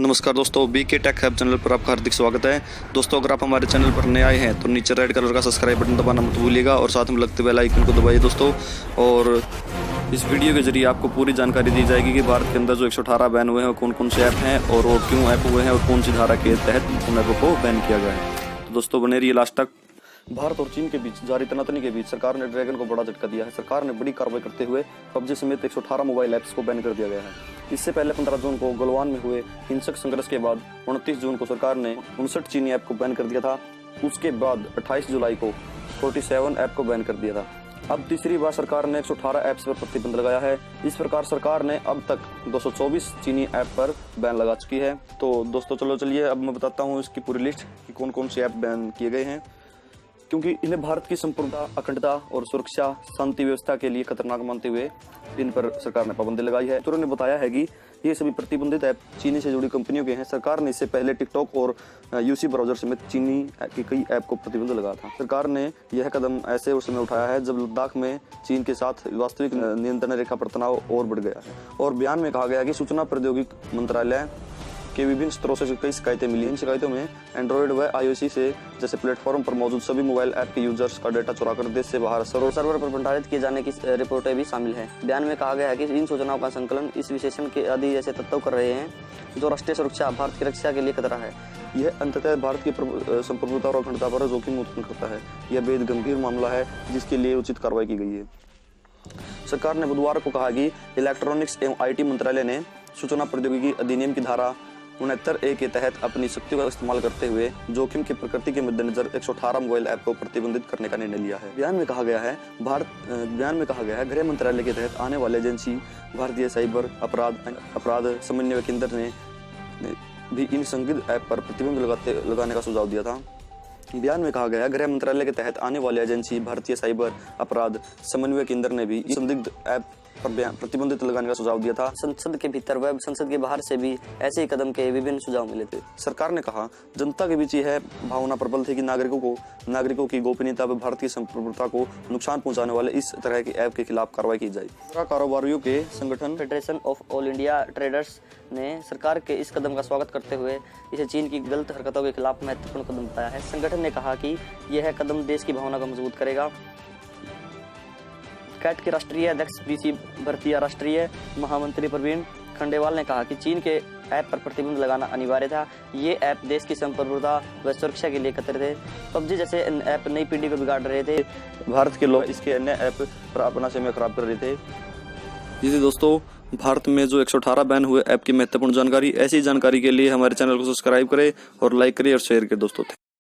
नमस्कार दोस्तों, BK tech hub channel पर आपका हार्दिक स्वागत है। दोस्तों, अगर आप हमारे चैनल पर नए आए हैं तो नीचे रेड कलर का सब्सक्राइब बटन दबाना मत भूलिएगा और साथ में लगते बेल आइकन को दबाइए दोस्तों। और इस वीडियो के जरिए आपको पूरी जानकारी दी जाएगी कि भारत के अंदर जो 118 बैन हुए हैं कौन कौन से ऐप हैं और वो क्यों ऐप हुए हैं और कौन सी धारा के तहत उन ऐपों को बैन किया गया है। तो दोस्तों बने रहिए लास्ट तक। भारत और चीन के बीच जारी तनातनी के बीच सरकार ने ड्रैगन को बड़ा झटका दिया है। सरकार ने बड़ी कार्रवाई करते हुए पबजी समेत 118 मोबाइल ऐप्स को बैन कर दिया गया है। इससे पहले 15 जून को गलवान में हुए हिंसक संघर्ष के बाद 29 जून को सरकार ने 59 चीनी ऐप को बैन कर दिया था। उसके बाद 28 जुलाई को 47 ऐप को बैन कर दिया था। अब तीसरी बार सरकार ने 118 ऐप्स पर प्रतिबंध लगाया है। इस प्रकार सरकार ने अब तक 224 चीनी ऐप पर बैन लगा चुकी है। तो दोस्तों चलिए अब मैं बताता हूँ इसकी पूरी लिस्ट कि कौन कौन से ऐप बैन किए गए हैं, क्योंकि इन्हें भारत की संपूर्णता, अखंडता और सुरक्षा, शांति व्यवस्था के लिए खतरनाक मानते हुए इन पर सरकार ने पाबंदी लगाई है। सूत्रों ने बताया है कि ये सभी प्रतिबंधित ऐप चीनी से जुड़ी कंपनियों के हैं। सरकार ने इससे पहले टिकटॉक और यूसी ब्राउजर समेत चीनी की कई ऐप को प्रतिबंध लगाया था। सरकार ने यह कदम ऐसे उस समय उठाया है जब लद्दाख में चीन के साथ वास्तविक नियंत्रण रेखा पर तनाव और बढ़ गया है। और बयान में कहा गया कि सूचना प्रौद्योगिकी मंत्रालय के विभिन्न स्त्रोतों से कई शिकायतें मिली। इन शिकायतों में एंड्रॉइड व आईओएस से जैसे प्लेटफॉर्म पर मौजूद सभी मोबाइल ऐप के यूजर्स का डेटा चुराकर देश से बाहर सर्वर पर भंडारित किए जाने की रिपोर्टें भी शामिल हैं। बयान में कहा गया है कि इन सूचनाओं का संकलन इस विशेषण के आदि जैसे तत्व कर रहे हैं जो राष्ट्रीय सुरक्षा, भारत की रक्षा के लिए खतरा है। यह अंततः भारत की संप्रभुता और अखंडता पर जोखिम उत्पन्न करता है। यह बेहद गंभीर मामला है जिसके लिए उचित कार्रवाई की गई है। सरकार ने बुधवार को कहा कि इलेक्ट्रॉनिक्स एवं आईटी मंत्रालय ने सूचना प्रौद्योगिकी अधिनियम की धारा 69A के तहत अपनी शक्तियों का इस्तेमाल करते हुए जोखिम की प्रकृति के मद्देनजर 118 मोबाइल ऐप को प्रतिबंधित करने का निर्णय लिया है। बयान में कहा गया है गृह मंत्रालय के तहत आने वाले एजेंसी भारतीय साइबर अपराध समन्वय केंद्र ने भी इन संदिग्ध ऐप पर प्रतिबंध लगाने का सुझाव दिया था। बयान में कहा गया गृह मंत्रालय के तहत आने वाले एजेंसी भारतीय साइबर अपराध समन्वय केंद्र ने भी संदिग्ध ऐप पर प्रतिबंधित लगाने का सुझाव दिया था। संसद के भीतर व संसद के बाहर से भी ऐसे ही कदम के विभिन्न सुझाव मिले थे। सरकार ने कहा, जनता के बीच यह भावना प्रबल थी कि नागरिकों की गोपनीयता व भारतीय संप्रभुता को नुकसान पहुंचाने वाले इस तरह के ऐप के खिलाफ कार्रवाई की जाए। कारोबारियों के संगठन federation of all India traders ने सरकार के इस कदम का स्वागत करते हुए इसे चीन की गलत हरकतों के खिलाफ महत्वपूर्ण कदम बताया है। संगठन ने कहा कि यह कदम देश की भावना को मजबूत करेगा। कैट के राष्ट्रीय अध्यक्ष बीसी भरतिया, राष्ट्रीय महामंत्री प्रवीण खंडेवाल ने कहा कि चीन के ऐप पर प्रतिबंध लगाना अनिवार्य था। ये ऐप देश की संप्रभुता व सुरक्षा के लिए खतरे थे। पबजी जैसे ऐप नई पीढ़ी को बिगाड़ रहे थे। भारत के लोग इसके अन्य ऐप पर अपना समय खराब कर रहे थे। ये दोस्तों भारत में जो 118 बैन हुए ऐप की महत्वपूर्ण जानकारी। ऐसी जानकारी के लिए हमारे चैनल को सब्सक्राइब करें और लाइक करें और शेयर करें दोस्तों।